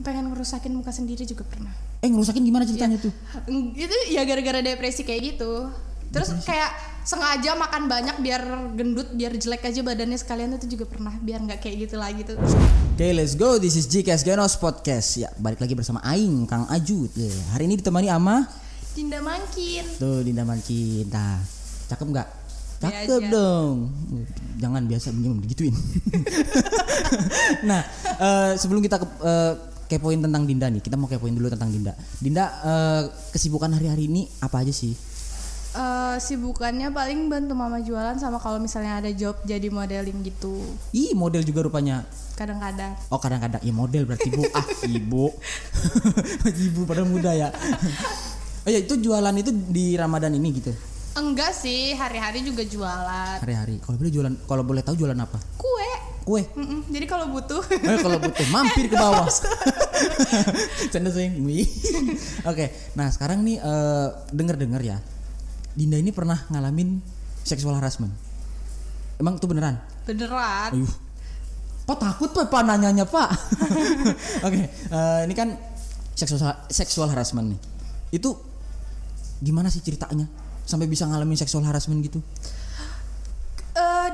pengen ngerusakin muka sendiri juga pernah. Ngerusakin gimana ceritanya tuh? Itu ya gara-gara depresi kayak gitu. Terus kayak sengaja makan banyak biar gendut, biar jelek aja badannya sekalian, itu juga pernah, biar nggak kayak gitu lagi tuh. Oke, let's go. This is GKS Genos Podcast. Ya, balik lagi bersama Aing, Kang Ajut. Hari ini ditemani ama Dinda Mangkin. Tuh, Dinda Mangkin. Nah, cakep nggak? Cakep aja dong. Jangan biasa begituin. Nah, sebelum kita kepoin tentang Dinda nih, kita mau kepoin dulu tentang Dinda. Dinda, kesibukan hari-hari ini apa aja sih? Sibukannya paling bantu mama jualan, sama kalau misalnya ada job jadi modeling gitu. Ih, model juga rupanya. Kadang-kadang. Oh, kadang-kadang. Ya model berarti Bu. Ibu. Ibu pada muda ya. Oh ya, itu jualan itu di Ramadan ini gitu. Enggak sih, hari-hari juga jualan. Hari-hari. Kalau boleh tahu jualan apa? Kue. Jadi kalau butuh. Kalau butuh mampir ke bawah. Canda sayang. Oke. Nah, sekarang nih dengar ya. Dinda ini pernah ngalamin seksual harassment. Emang itu beneran? Beneran. Ayuh. Pak takut Pak nanyanya Pak. Oke, ini kan seksual harassment nih. Itu gimana sih ceritanya sampai bisa ngalamin seksual harassment gitu?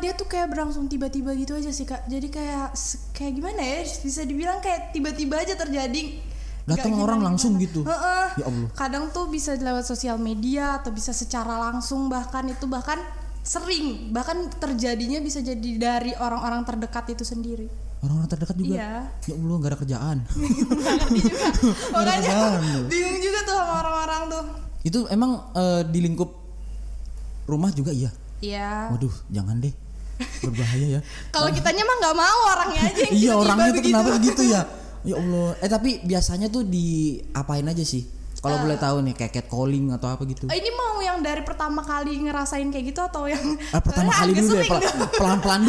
Dia tuh kayak berlangsung tiba-tiba gitu aja sih Kak. Jadi kayak gimana ya? Bisa dibilang kayak tiba-tiba aja terjadi. Datang orang langsung gitu. Ya Allah. Kadang tuh bisa lewat sosial media atau bisa secara langsung, bahkan sering terjadinya bisa jadi dari orang-orang terdekat itu sendiri. Orang-orang terdekat juga. Iya. Ya Allah, gak ada kerjaan. Ngerti juga. Makanya bingung juga tuh sama orang-orang tuh. Itu emang di lingkup rumah juga iya? Iya. Waduh, jangan deh. Berbahaya ya. Kalau kitanya mah nggak mau, orangnya aja yang iya, orangnya tuh begitu. kenapa begitu ya? Ya Allah. Tapi biasanya tuh diapain aja sih? Kalau boleh tahu nih, kayak catcalling atau apa gitu? Ini mau yang dari pertama kali ngerasain kayak gitu atau yang pertama kali dulu ya, pelan-pelan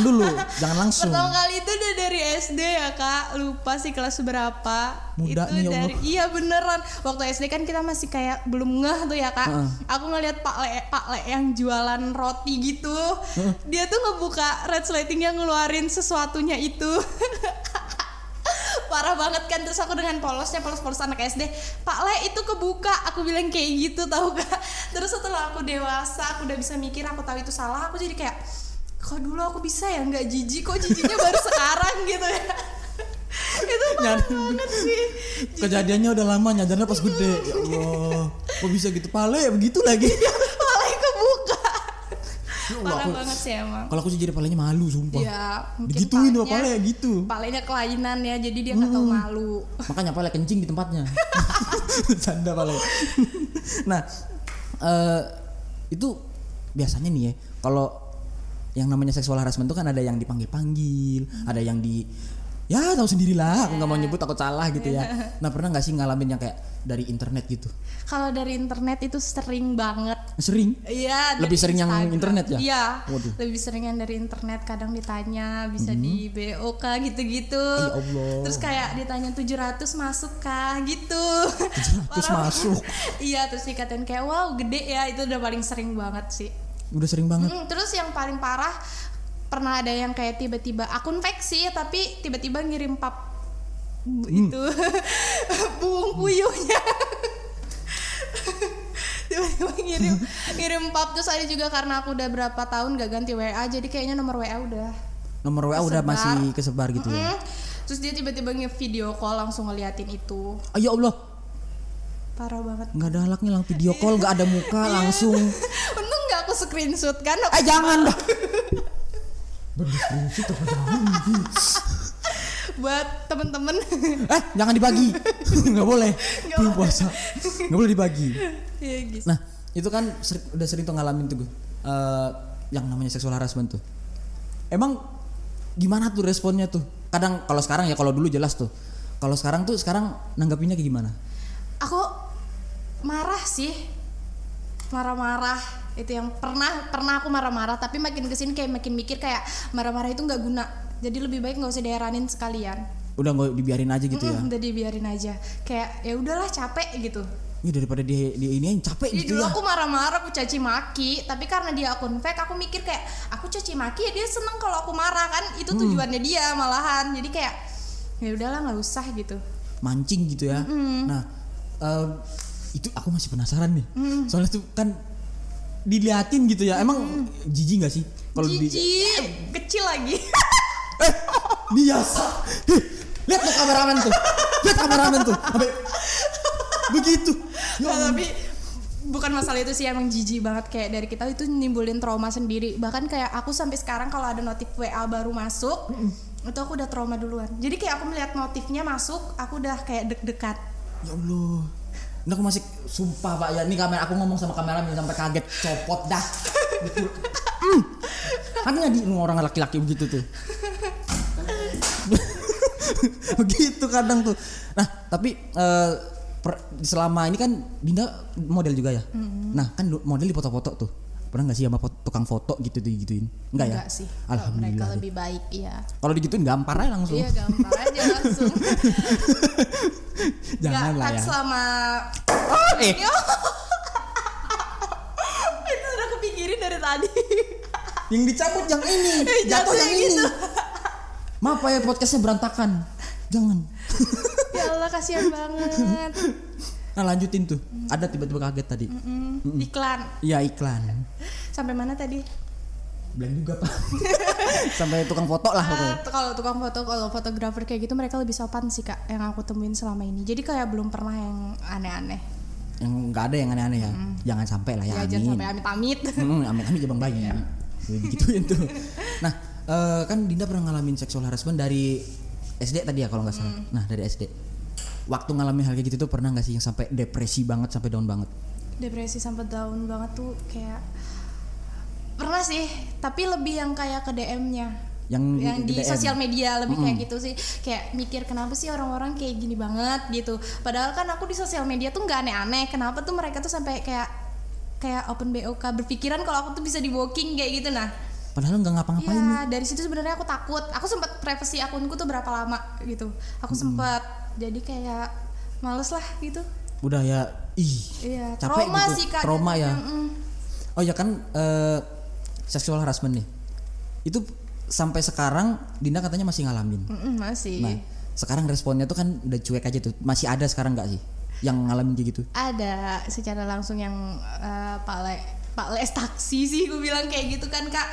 dulu, jangan langsung. Pertama kali itu udah dari SD ya Kak, lupa sih kelas berapa. Muda itu nih, dari iya beneran. Waktu SD kan kita masih kayak belum ngeh tuh ya Kak. Aku ngeliat Pak Le yang jualan roti gitu. Dia tuh ngebuka red lighting yang ngeluarin sesuatunya itu. Parah banget kan. Terus aku dengan polos anak SD, Pak Le itu kebuka, aku bilang kayak gitu tahu Kak. Terus setelah aku dewasa, aku udah bisa mikir, aku tahu itu salah, aku jadi kayak, kok dulu aku bisa ya nggak jijik, kok jijiknya baru sekarang gitu ya. Itu parah banget sih. Kejadiannya udah lama, nyadarnya pas gede. Ya Allah, kok bisa gitu? Pak Le begitu lagi. Pak Le kebuka. Ya Parah banget sih emang. Kalau aku sih jadi palenya malu sumpah. Ya, digituin sama Pale gitu. Palenya kelainan ya, jadi dia nggak tahu malu. Makanya Pale kencing di tempatnya. Canda Pale. Nah, itu biasanya nih ya, kalau yang namanya seksual harassment itu kan ada yang dipanggil, ada yang ya tahu sendirilah, aku nggak mau nyebut takut salah gitu ya. Nah, pernah nggak sih ngalamin yang kayak dari internet gitu? Kalau dari internet itu sering banget. Sering? Iya. Lebih sering Instagram. yang internet ya? Iya. Waduh. Lebih sering yang dari internet. Kadang ditanya bisa di BO kah gitu-gitu. Ya Allah. Terus kayak ditanya 700 masuk kah gitu. 700 masuk. Iya, terus dikatain kayak wow gede ya. Itu udah paling sering banget sih. Udah sering banget. Terus yang paling parah, pernah ada yang kayak tiba-tiba akun fake sih, tapi tiba-tiba ngirim pap itu buung puyuhnya. Tiba-tiba ngirim pap. Terus ada juga karena aku udah berapa tahun gak ganti WA, jadi kayaknya nomor WA udah udah masih kesebar gitu ya. Terus dia tiba-tiba nge-video call langsung ngeliatin itu. Ya Allah, parah banget. Nggak ada halaknya lang video call, nggak ada muka langsung. Untung nggak aku screenshot kan. Jangan dah. Berdiskusi apa jangan? Buat temen-temen. Jangan dibagi. Nggak boleh. Belum puasa. Nggak boleh dibagi. Ya, gitu. Nah, itu kan udah sering tuh ngalamin tuh gue. Yang namanya seksual harassment tuh. Emang gimana tuh responnya tuh? Kadang kalau sekarang ya, kalau dulu jelas tuh. Kalau sekarang nanggapinnya kayak gimana? Aku marah sih. Marah-marah. Itu yang pernah aku marah-marah, tapi makin kesini kayak makin mikir kayak marah-marah itu nggak guna, jadi lebih baik nggak usah diheranin sekalian. Udah nggak dibiarin aja gitu ya? Udah dibiarin aja, kayak ya udahlah capek gitu. Ya daripada dia ini yang capek Jadi gitu dulu ya. aku marah-marah, aku caci maki, tapi karena dia akun fake, aku mikir kayak aku caci maki ya dia seneng kalau aku marah kan, itu tujuannya dia malahan. Jadi kayak ya udahlah nggak usah gitu. Mancing gitu ya. Nah itu aku masih penasaran nih. Soalnya tuh kan diliatin gitu ya. Emang jijik nggak sih? Kalau Jijik, kecil lagi. Biasa. Lihat tuh kameramen tuh. Sampai begitu. Nah, tapi bukan masalah itu sih, emang jijik banget, kayak dari kita itu nimbulin trauma sendiri. Bahkan kayak aku sampai sekarang kalau ada notif WA baru masuk, itu aku udah trauma duluan. Jadi kayak aku melihat notifnya masuk, aku udah kayak deg-degan. Ya Allah. Ini aku masih sumpah Pak ya, ini kamera aku ngomong sama kameramen sampai kaget, copot dah. Betul. Kan nggak di orang laki-laki begitu tuh. Begitu kadang tuh. Nah tapi selama ini kan Dinda model juga ya. Nah kan model di foto-foto tuh. Pernah nggak sih sama tukang foto gitu-gituin? Enggak ya? Sih. Alhamdulillah. Mereka lebih baik ya. Kalau digituin gampar aja langsung. Iya gampar aja langsung. Jangan lah ya. Selama itu udah kepikirin dari tadi. Yang dicabut yang ini, jatuh yang ini. Gitu. Maaf ya podcastnya berantakan. Jangan. Ya Allah kasihan banget. Nah lanjutin tuh. Ada tiba-tiba kaget tadi. Iklan. Iya iklan. Sampai mana tadi? Bilang juga Pak. Sampai tukang foto lah pokoknya. Kalau tukang foto, kalau fotografer kayak gitu mereka lebih sopan sih Kak, yang aku temuin selama ini. Jadi kayak belum pernah yang aneh-aneh. Yang nggak ada yang aneh-aneh ya. Jangan sampai lah ya. Jangan sampai amit-amit. Amit-amit jabang bayi. Begituin tuh. Nah kan Dinda pernah ngalamin sexual harassment dari SD tadi ya kalau nggak salah. Nah dari SD. Waktu ngalamin hal kayak gitu tuh pernah nggak sih yang sampai depresi banget, sampai down banget? Depresi sampai down banget tuh kayak pernah sih, tapi lebih yang kayak ke DM-nya. Yang di DM. Sosial media lebih kayak gitu sih. Kayak mikir kenapa sih orang-orang kayak gini banget gitu. Padahal kan aku di sosial media tuh nggak aneh-aneh. Kenapa tuh mereka tuh sampai kayak open BOK, berpikiran kalau aku tuh bisa di walking kayak gitu. Nah padahal nggak ngapa-ngapain. Ya dari situ sebenarnya aku takut. Aku sempat privasi akunku tuh berapa lama gitu. Aku sempat jadi kayak males lah gitu. Udah ya, iya, capek trauma gitu. Sih, Kak, trauma ya. Oh ya kan sexual harassment nih. Itu sampai sekarang Dinda katanya masih ngalamin. Masih. Nah sekarang responnya tuh kan udah cuek aja tuh. Masih ada sekarang nggak sih yang ngalamin kayak gitu? Ada secara langsung yang Pak Les taksi sih gue bilang kayak gitu kan Kak.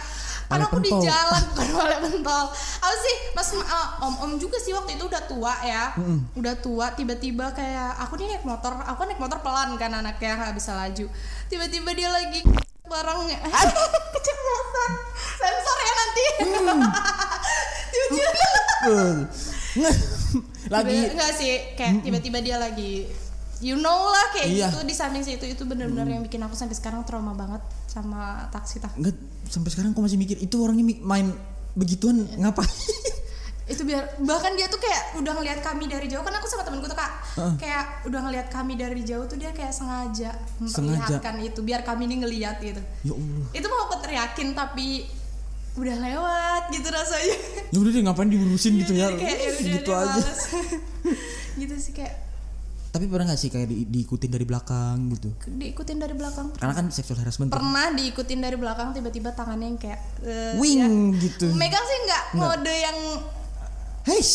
Kan aku di jalan bukan Pale Pentol. Apa sih Mas om juga sih waktu itu udah tua ya. Udah tua, tiba-tiba kayak aku naik motor pelan kan, anaknya nggak bisa laju. Tiba-tiba dia lagi barangnya keceplosan. Sensor ya nanti. Tiba-tiba lagi enggak sih, kayak tiba-tiba dia lagi lah kayak gitu di samping situ. Itu benar-benar yang bikin aku sampai sekarang trauma banget sama taksi. Enggak, sampai sekarang aku masih mikir itu orangnya main begituan ngapain. Itu biar bahkan dia tuh kayak udah ngelihat kami dari jauh, kan aku sama temenku tuh Kak, kayak udah ngelihat kami dari jauh tuh dia kayak sengaja memperlihatkan itu biar kami ini ngelihat gitu. Ya Allah. Itu mau aku teriakin tapi udah lewat gitu rasanya. Ya udah deh ngapain diurusin gitu ya. Kayak gitu aja. Gitu sih kayak. Tapi pernah gak sih kayak diikutin dari belakang gitu? Diikutin dari belakang. Karena kan sexual harassment. Pernah diikutin dari belakang, tiba-tiba tangannya yang kayak wing gitu. Megang sih enggak mode yang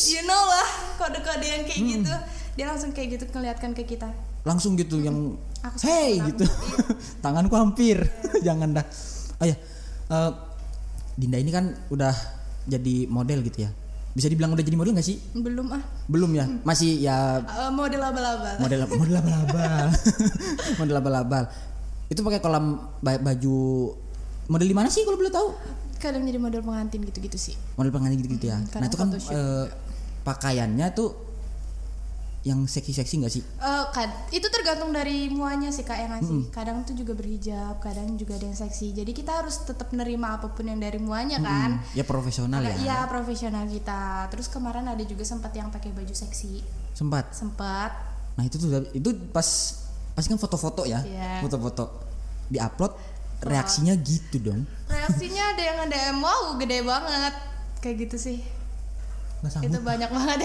you know lah, kode-kode yang kayak gitu. Dia langsung kayak gitu ngeliatkan ke kita. Langsung gitu yang hey gitu. Tanganku hampir. Jangan dah. Oh ya. Dinda ini kan udah jadi model gitu ya. Bisa dibilang udah jadi model gak sih? Belum ya? Masih ya model abal-abal. Model abal-abal. Model abal-abal. Itu pakai kolam baju model di mana sih kalau boleh tahu? Kadang jadi model pengantin gitu-gitu sih. Model pengantin gitu-gitu ya. Nah, itu kan pakaiannya tuh yang seksi-seksi gak sih? Itu tergantung dari muanya sih Kak yang ngasih. Kadang tuh juga berhijab, kadang juga ada yang seksi. Jadi kita harus tetap nerima apapun yang dari muanya kan. Ya profesional ya. Iya profesional kita. Terus kemarin ada juga sempat yang pakai baju seksi. Sempat. Nah itu pas kan foto-foto ya. Foto-foto diupload, reaksinya gitu dong. Reaksinya ada yang DM, wow gede banget, kayak gitu sih. Itu banyak banget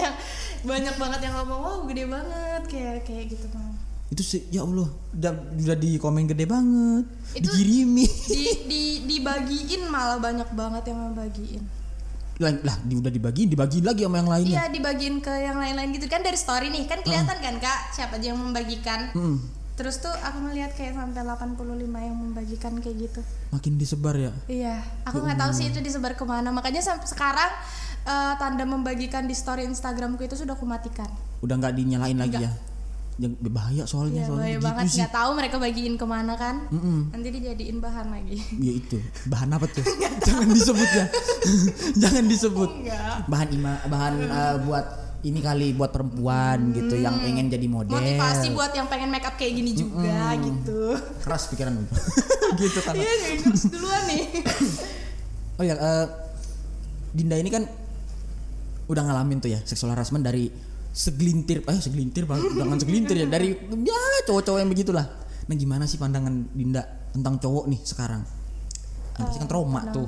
yang ngomong wow gede banget kayak gitu bang. Itu sih ya Allah udah di komen gede banget. Itu dikirimi. Dibagiin malah banyak banget yang ngebagiin. Lah udah dibagiin lagi sama yang lainnya. Iya, dibagiin ke yang lain-lain gitu kan, dari story nih kan kelihatan kan Kak siapa aja yang membagikan. Terus tuh aku melihat kayak sampai 85 yang membagikan kayak gitu. Makin disebar ya. Iya, aku nggak tahu sih itu disebar kemana. Makanya sampai sekarang tanda membagikan di story Instagramku itu sudah aku matikan. Udah nggak dinyalain lagi ya. Yang bahaya soalnya. Iya, bahaya gitu banget, sih. nggak tahu mereka bagiin kemana kan. Nanti dijadiin bahan lagi. Ya itu bahan apa tuh? Jangan disebut ya. Jangan disebut. Enggak. Bahan buat ini kali, buat perempuan gitu yang pengen jadi model. Motivasi buat yang pengen make up kayak gini juga gitu. Keras pikiran lu. Gitu kan. Iya, keras duluan nih. Oh ya, Dinda ini kan udah ngalamin tuh ya seksual harassment dari segelintir jangan segelintir ya, dari ya cowok-cowok yang begitulah. Nah gimana sih pandangan Dinda tentang cowok nih sekarang? Pasti kan trauma tuh.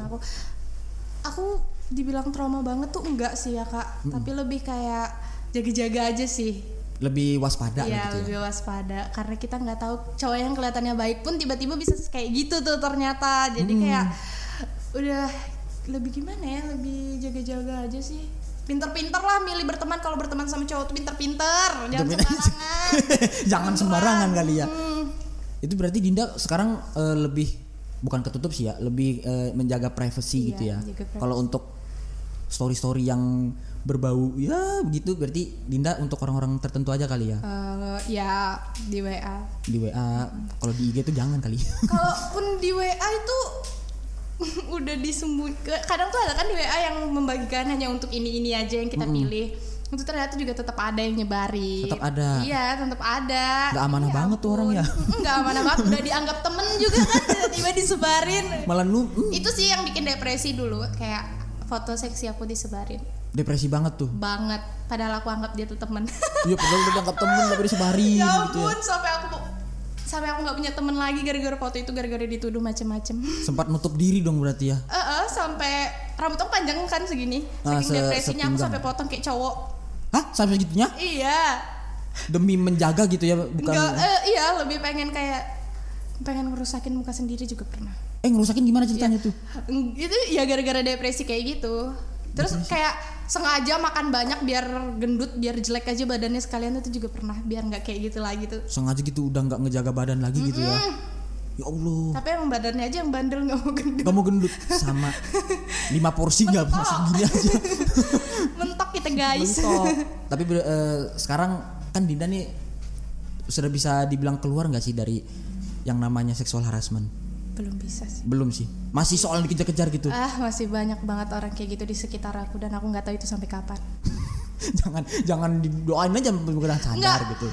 Aku dibilang trauma banget tuh enggak sih ya Kak, tapi lebih kayak jaga-jaga aja sih. Lebih waspada Iya, gitu lebih waspada karena kita nggak tahu cowok yang kelihatannya baik pun tiba-tiba bisa kayak gitu tuh ternyata. Jadi kayak udah lebih gimana ya, lebih jaga-jaga aja sih. Pinter-pinter lah milih berteman, kalau berteman sama cowok tuh pinter-pinter, jangan sembarangan. Jangan sembarangan kali ya. Itu berarti Dinda sekarang lebih bukan ketutup sih ya, lebih menjaga privacy gitu ya. Kalau untuk story-story yang berbau ya begitu, berarti Dinda untuk orang-orang tertentu aja kali ya. Ya di WA. Di WA, kalau di IG tuh jangan kali. Kalaupun di WA itu udah disembunyikan. Kadang tuh ada kan di WA yang membagikan hanya untuk ini aja yang kita pilih. Itu ternyata juga tetap ada yang nyebarin. Tetap ada. Iya, tetap ada. Gak amanah banget tuh orang ya. Gak amanah banget, udah dianggap temen juga kan, tiba-tiba disebarin. Malah lu Itu sih yang bikin depresi dulu, kayak foto seksi aku disebarin. Depresi banget tuh. Banget, padahal aku anggap dia tuh temen. Iya, padahal udah dianggap temen tapi disebarin Ya gitu ya. ampun, sampai aku nggak punya temen lagi gara-gara foto itu, gara-gara dituduh macem-macem. Sempat nutup diri dong berarti ya. Sampai rambut aku panjang kan segini, Ah, saking depresinya aku sepinggang. sampai potong kayak cowok. Hah? Sampai segitunya? Iya. Demi menjaga gitu ya, bukan? Enggak, iya lebih pengen ngerusakin muka sendiri juga pernah. Ngerusakin gimana ceritanya tuh? Itu ya gara-gara depresi kayak gitu. Terus kayak sengaja makan banyak biar gendut, biar jelek aja badannya sekalian, itu juga pernah, biar nggak kayak gitu lagi tuh. Sengaja gitu udah nggak ngejaga badan lagi gitu ya. Ya Allah. Tapi emang badannya aja yang bandel, nggak mau gendut. Gak mau gendut sama 5 porsi nggak bisa segini aja. Mentok kita guys. Mentok. Tapi sekarang kan Dinda nih sudah bisa dibilang keluar nggak sih dari yang namanya seksual harassment? Belum bisa sih. Belum sih. Masih soal dikejar-kejar gitu. Masih banyak banget orang kayak gitu di sekitar aku, dan aku nggak tahu itu sampai kapan. jangan didoain aja bukan sadar Nggak. gitu.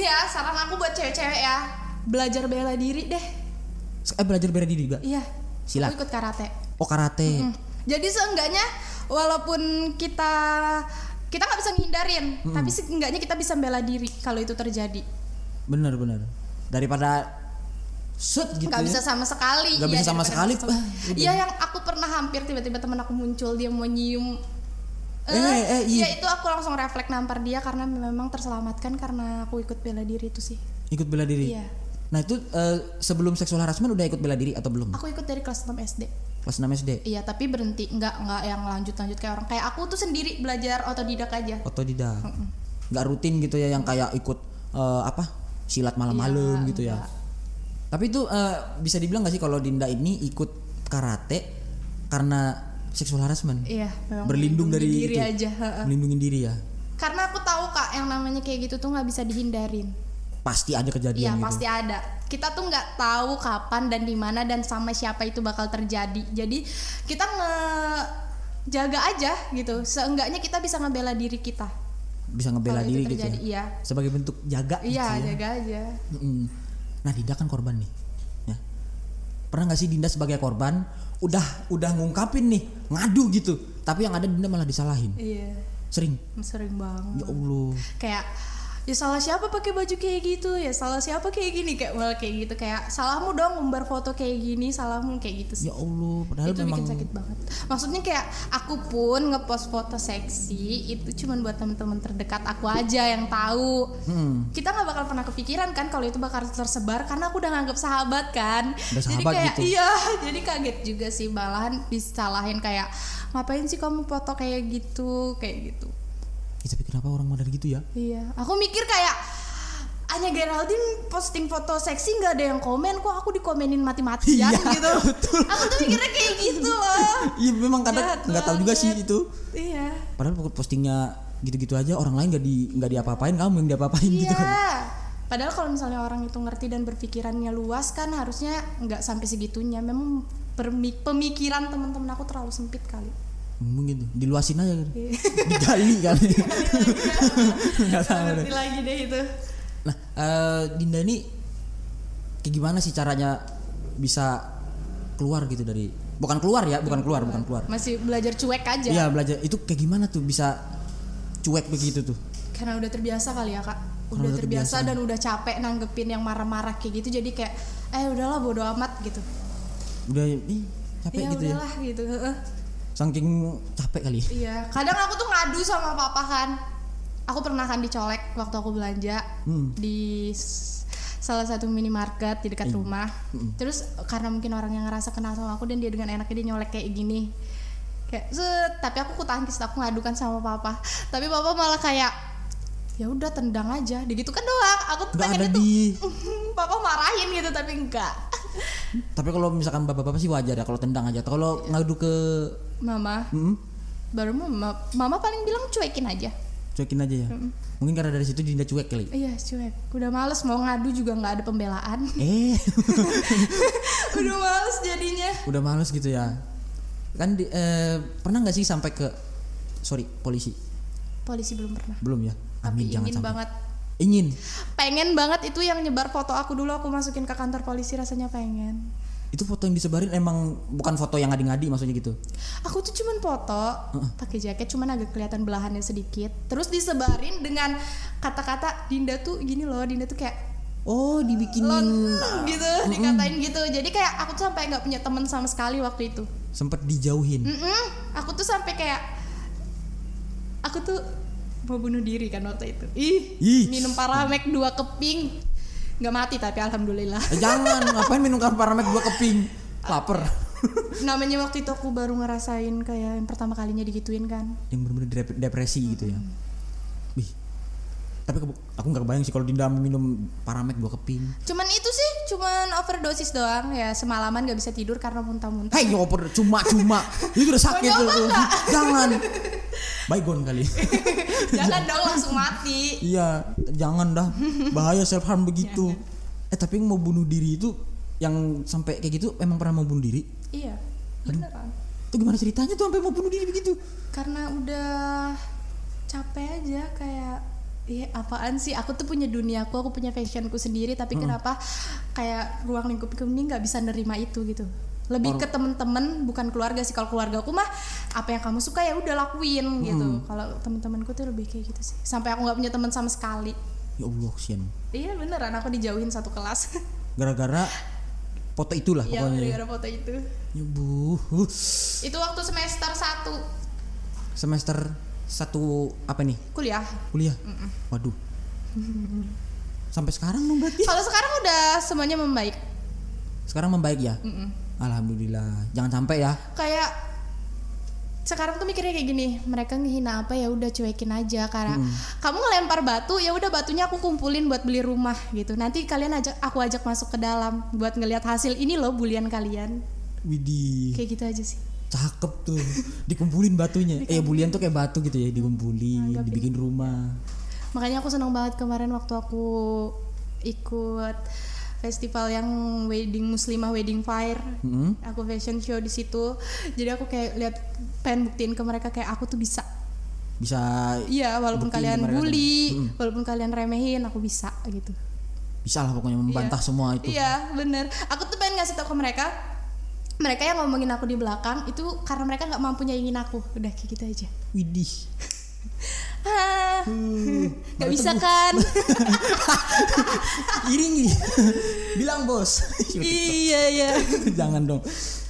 Ya, saran aku buat cewek-cewek ya, belajar bela diri deh. Belajar bela diri juga. Iya. Silat. Aku ikut karate. Oh, karate. Jadi seenggaknya walaupun kita nggak bisa ngehindarin, tapi seenggaknya kita bisa bela diri kalau itu terjadi. Bener. Daripada shoot gitu. Nggak ya. bisa sama sekali. Nggak bisa sama sekali. Iya, yang aku pernah hampir tiba-tiba teman aku muncul, dia mau nyium. Iya. Ya itu aku langsung refleks nampar dia karena memang terselamatkan karena aku ikut bela diri itu sih. Ikut bela diri. Iya. Nah itu sebelum seksual harassment udah ikut bela diri atau belum? Aku ikut dari kelas 6 SD. Kelas 6 SD. Iya, tapi berhenti, nggak yang lanjut kayak orang. Kayak aku tuh sendiri belajar otodidak aja. Otodidak. Nggak rutin gitu ya yang kayak ikut silat malam-malam Iya, gitu ya. enggak. Tapi itu bisa dibilang nggak sih kalau Dinda ini ikut karate karena seksual harassment? Iya, memang Berlindung dari diri itu. aja. Melindungi diri ya. Karena aku tahu Kak, yang namanya kayak gitu tuh nggak bisa dihindarin. Pasti ada kejadian Iya, gitu. pasti ada. Kita tuh nggak tahu kapan dan di mana dan sama siapa itu bakal terjadi. Jadi kita ngejaga aja gitu. Seenggaknya kita bisa ngebela diri kita. Bisa ngebela Kalau diri itu gitu terjadi, ya. iya. Sebagai bentuk jaga gitu Iya, ya. jaga aja. Nah Dinda kan korban nih. Ya. Pernah nggak sih Dinda sebagai korban udah ngungkapin nih, ngadu gitu, tapi yang ada Dinda malah disalahin? Iya. Sering Sering banget. ya Allah. Kayak ya salah siapa pakai baju kayak gitu, ya salah siapa kayak gini, kayak malah kayak gitu, kayak salahmu dong umbar foto kayak gini, salahmu kayak gitu sih. Ya Allah, padahal itu memang bikin sakit banget. Maksudnya kayak aku pun ngepost foto seksi itu cuman buat teman-teman terdekat aku aja yang tahu. Kita nggak bakal pernah kepikiran kan kalau itu bakal tersebar, karena aku udah nganggap sahabat kan. Udah Jadi sahabat kayak gitu. iya, jadi kaget juga sih, malahan disalahin kayak ngapain sih kamu foto kayak gitu. Ya, tapi kenapa orang model gitu ya? Iya, aku mikir kayak Anya Geraldine posting foto seksi nggak ada yang komen, kok aku dikomenin mati-matian Iya, gitu. Aku tuh mikirnya kayak gitu loh. Iya memang kadang Jahat nggak tahu juga sih banget. itu. Iya. Padahal postingnya gitu-gitu aja, orang lain nggak diapa-apain, kamu yang diapa-apain gitu kan. Iya. Padahal kalau misalnya orang itu ngerti dan berpikirannya luas kan harusnya nggak sampai segitunya. Memang pemikiran teman-teman aku terlalu sempit kali. Gitu, diluasin aja gitu. Digali kali. Nggak tahu deh. Ngerti lagi deh itu. Nah, Dinda ini kayak gimana sih caranya bisa keluar gitu dari, bukan keluar. Masih belajar cuek aja. Iya, belajar itu kayak gimana tuh bisa cuek begitu tuh? Karena udah terbiasa kali ya kak. Karena Udah udah terbiasa terbiasa. dan udah capek nanggepin yang marah-marah kayak gitu. Jadi kayak udahlah bodo amat gitu. Udah capek Iya gitu ya. udahlah gitu. Heeh. Saking capek kali. Iya, kadang aku tuh ngadu sama papa kan. Aku pernah kan dicolek waktu aku belanja di salah satu minimarket di dekat rumah. Terus karena mungkin orang yang ngerasa kenal sama aku dan dia dengan enaknya dia nyolek kayak gini. Kayak tapi aku tangkis, aku ngadukan sama papa. Tapi papa malah kayak ya udah tendang aja, digitu kan doang. Aku tuh Nggak pengen ada itu papa marahin gitu tapi enggak. Tapi kalau misalkan bapak-bapak sih wajar ya kalau tendang aja. Kalau ngadu ke Mama, baru mama paling bilang cuekin aja. cuekin aja ya. Mungkin karena dari situ Dinda cuek kali. Iya cuek. Udah males mau ngadu juga nggak ada pembelaan. Udah males jadinya. Udah males gitu ya. Kan pernah nggak sih sampai ke polisi? Polisi belum pernah. Belum ya. Amin, Tapi jangan ingin sampai. banget. Ingin. Pengen banget itu yang nyebar foto aku dulu aku masukin ke kantor polisi, rasanya pengen. Itu foto yang disebarin emang bukan foto yang ngadi-ngadi maksudnya gitu. Aku tuh cuman foto pakai jaket, cuman agak kelihatan belahannya sedikit. Terus disebarin dengan kata-kata Dinda tuh gini loh, Dinda tuh kayak Dibikinin gitu, dikatain gitu. Jadi kayak aku tuh sampai nggak punya teman sama sekali waktu itu. sempet dijauhin. Aku tuh sampai kayak aku tuh mau bunuh diri kan waktu itu. Ih. Minum Paramek 2 keping. Nggak mati tapi alhamdulillah. Jangan, ngapain minum Paramek 2 keping? Lapar. Namanya waktu itu aku baru ngerasain kayak yang pertama kalinya digituin kan. Yang bener-bener depresi gitu ya. Wih. Tapi aku nggak kebayang sih kalau Dinda minum Paramek 2 keping. Cuman itu sih, cuman overdosis doang ya, semalaman nggak bisa tidur karena muntah-muntah. Hei, cuma itu udah sakit Mau tuh. nyoba Jangan. Baygon kali. Jangan dong langsung mati. Iya, jangan dah. Bahaya self harm begitu. Tapi mau bunuh diri itu yang sampai kayak gitu emang pernah mau bunuh diri? Iya, beneran. Itu gimana ceritanya tuh sampai mau bunuh diri begitu? Karena udah capek aja kayak apaan sih, aku tuh punya duniaku, aku punya fashionku sendiri, tapi kenapa kayak ruang lingkupku ini nggak bisa nerima itu gitu. Lebih ke temen-temen, bukan keluarga sih. Kalau keluarga aku mah apa yang kamu suka ya udah lakuin gitu. Kalau temen-temenku tuh lebih kayak gitu sih. Sampai aku nggak punya teman sama sekali. Ya Allah, kasihan. Iya beneran, aku dijauhin satu kelas. Gara-gara foto itulah Iya, pokoknya. gara-gara foto itu. Ya Bu. Itu waktu semester 1 Semester 1 apa nih? kuliah. Kuliah. Waduh. Sampai sekarang dong berarti. Kalau sekarang udah semuanya membaik. Sekarang membaik ya? Alhamdulillah. Jangan sampai ya. Kayak sekarang tuh mikirnya kayak gini, mereka ngehina apa ya udah cuekin aja, karena kamu ngelempar batu ya udah batunya aku kumpulin buat beli rumah gitu. Nanti kalian aku ajak masuk ke dalam buat ngelihat hasil ini loh bulian kalian. Widih. Kayak gitu aja sih. Cakep tuh. Dikumpulin batunya. Bulian tuh kayak batu gitu ya, dikumpulin, dibikin rumah. Makanya aku senang banget kemarin waktu aku ikut festival yang muslimah wedding fair. Aku fashion show di situ. Jadi aku kayak pengen buktiin ke mereka kayak aku tuh bisa. Iya, walaupun kalian bully, walaupun kalian remehin, aku bisa gitu. Bisa lah pokoknya membantah semua itu. Iya, bener. Aku tuh pengen ngasih tau ke mereka yang ngomongin aku di belakang itu karena mereka nggak mampu nyaingin aku. Udah kayak gitu aja. Widih. Gak bisa kan? Iringi. Bilang bos. Iya. Jangan dong.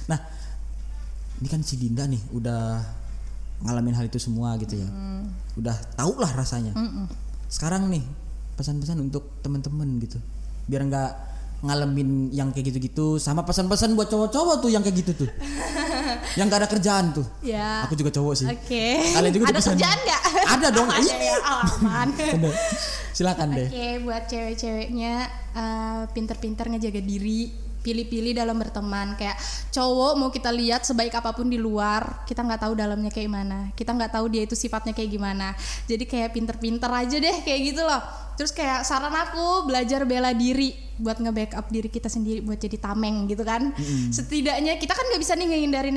Nah, ini kan si Dinda nih udah ngalamin hal itu semua gitu ya. Udah tau lah rasanya. Sekarang nih pesan-pesan untuk teman-teman gitu. Biar nggak ngalamin yang kayak gitu-gitu, sama pesan-pesan buat cowok-cowok tuh yang kayak gitu tuh. Yang gak ada kerjaan tuh. Ya. Aku juga cowok sih. Oke. Kalian juga ada kerjaan nggak? Ada dong. Ada ya, aman. Silakan deh. Oke, buat cewek-ceweknya pinter-pinter ngejaga diri. Pilih-pilih dalam berteman. Kayak cowok mau kita lihat sebaik apapun di luar, kita nggak tahu dalamnya kayak gimana. Kita nggak tahu dia itu sifatnya kayak gimana. Jadi kayak pinter-pinter aja deh kayak gitu loh. Terus kayak saran aku belajar bela diri buat nge-backup diri kita sendiri buat jadi tameng gitu kan. Setidaknya kita kan nggak bisa nih ngehindarin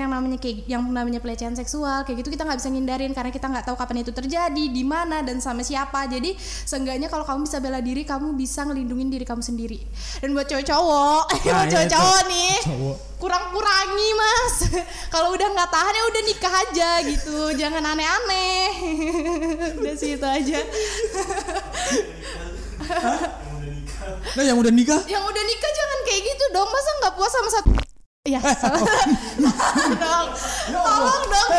yang namanya pelecehan seksual kayak gitu, kita nggak bisa ngindarin karena kita nggak tahu kapan itu terjadi, di mana dan sama siapa. Jadi seenggaknya kalau kamu bisa bela diri, kamu bisa ngelindungin diri kamu sendiri. Dan buat cowok-cowok, buat cowok-cowok nih, kurang-kurangi mas. Kalau udah nggak tahan ya udah nikah aja gitu, jangan aneh-aneh. Udah sih itu aja. Nah yang udah nikah? Yang udah nikah jangan kayak gitu dong, masa nggak puas sama satu? Ya salah. Tolong dong.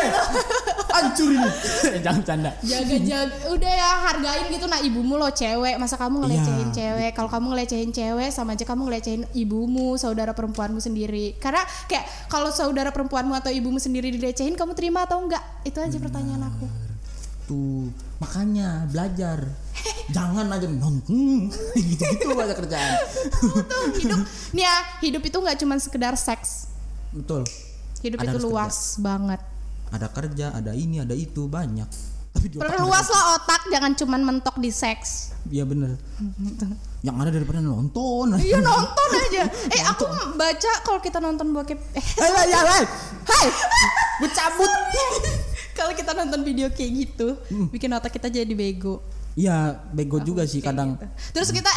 Hancur ini. Jangan canda. Jaga udah ya, hargain gitu. Nah ibumu lo cewek, masa kamu ngelecehin cewek? Kalau kamu ngelecehin cewek sama aja kamu ngelecehin ibumu, saudara perempuanmu sendiri. Karena kayak kalau saudara perempuanmu atau ibumu sendiri dilecehin, kamu terima atau enggak? Itu aja pertanyaan aku. Tuh makanya belajar. Jangan aja nonton gitu-gitu aja kerjaan. Hidup itu nggak cuma sekedar seks. Betul. Hidup itu luas banget. Ada kerja, ada ini, ada itu, banyak. Tapi perluaslah otak, jangan cuma mentok di seks. Iya bener. Yang ada daripada nonton. Iya nonton aja. Aku baca kalau kita nonton bokep. Hai, bercabut. Kalau kita nonton video kayak gitu, bikin otak kita jadi bego. Iya, bego juga sih kadang. Gitu. Terus kita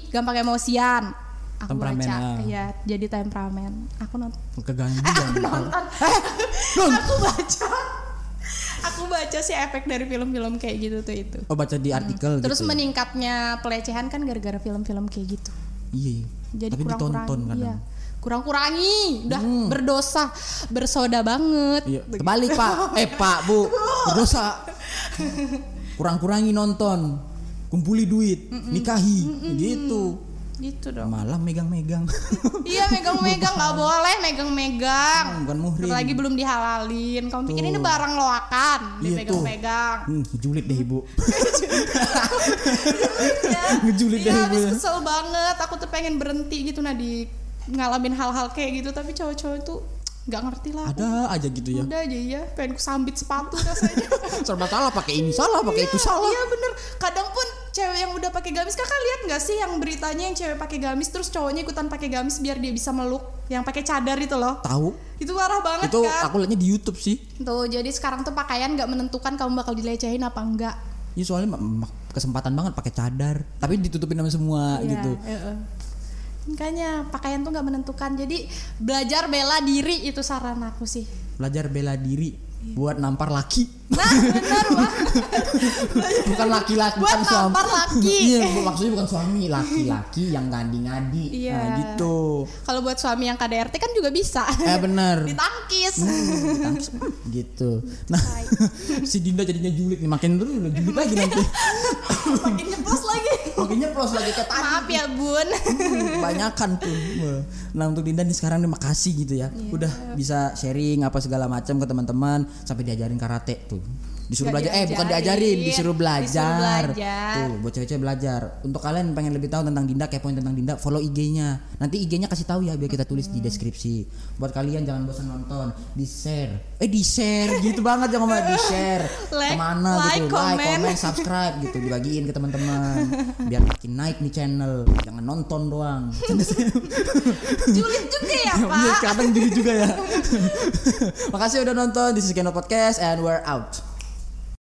gampang emosian. Aku temperamen, baca, ya jadi temperamen. Aku nonton. Keganggu. Aku nonton. Aku baca sih efek dari film-film kayak gitu tuh itu. Oh baca di artikel. Terus gitu. Meningkatnya pelecehan kan gara-gara film-film kayak gitu. Iya. Jadi tapi ditonton kadang. Iya. Kurang-kurangi, udah berdosa, bersoda banget. Iya. Terbalik Pak, Pak Bu, berdosa. Kurang-kurangi nonton, kumpuli duit, nikahi, gitu. Gitu dong. Malah megang-megang. Iya megang-megang, nggak boleh megang-megang. Bukan muhrim. Lagi belum dihalalin. Kamu pikir ini barang loakan, dipegang-pegang. Ngejulit deh ibu. Ngejulit deh ibu. Habis kesel banget. Aku tuh pengen berhenti gitu di ngalamin hal-hal kayak gitu, tapi cowok-cowok itu nggak ngerti lah. Ada aja gitu ya. Udah aja ya, pengen kusambit sepatu rasanya. Serba salah, pakai ini salah, pakai itu salah. Iya bener. Kadang pun cewek yang udah pakai gamis, kakak lihat nggak sih yang beritanya yang cewek pakai gamis terus cowoknya ikutan pakai gamis biar dia bisa meluk, yang pakai cadar itu loh. Tahu? Itu parah banget itu kan? Itu aku liatnya di YouTube sih. Tuh, jadi sekarang tuh pakaian nggak menentukan kamu bakal dilecehin apa enggak. Iya soalnya kesempatan banget pakai cadar, tapi ditutupin sama semua gitu. Makanya pakaian tuh nggak menentukan. Jadi belajar bela diri itu saran aku sih. Belajar bela diri buat nampar laki. Nah benar Wak. Bukan laki-laki, buat bukan nampar laki. Iya maksudnya bukan suami, laki-laki yang ngadi-ngadi. Iya. Nah gitu. Kalau buat suami yang KDRT kan juga bisa. Benar. Ditangkis. Ditangkis gitu. Nah si Dinda jadinya julid nih, makin terus udah julid lagi nanti. Makin nyeplos lagi. Makin nyeplos lagi kayak tadi. Maaf ya Bun. Banyakan tuh. Nah untuk Dinda nih sekarang nih makasih gitu ya. Udah bisa sharing apa segala macam ke teman-teman, sampai diajarin karate tuh. Disuruh belajar, bukan diajarin, disuruh belajar. Tuh, buat cewek-cewek belajar. Untuk kalian pengen lebih tahu tentang Dinda, kepoin tentang Dinda, follow IG-nya. Nanti IG-nya kasih tahu ya, biar kita tulis di deskripsi. Buat kalian jangan bosan nonton, di-share gitu banget, jangan malah di-share. Kemana gitu, comment, subscribe gitu, dibagiin ke teman-teman. Biar makin naik nih channel. Jangan nonton doang. Julid juga ya, Pak. Iya, kadang julid juga ya. Makasih udah nonton, this is Keno Podcast and we're out.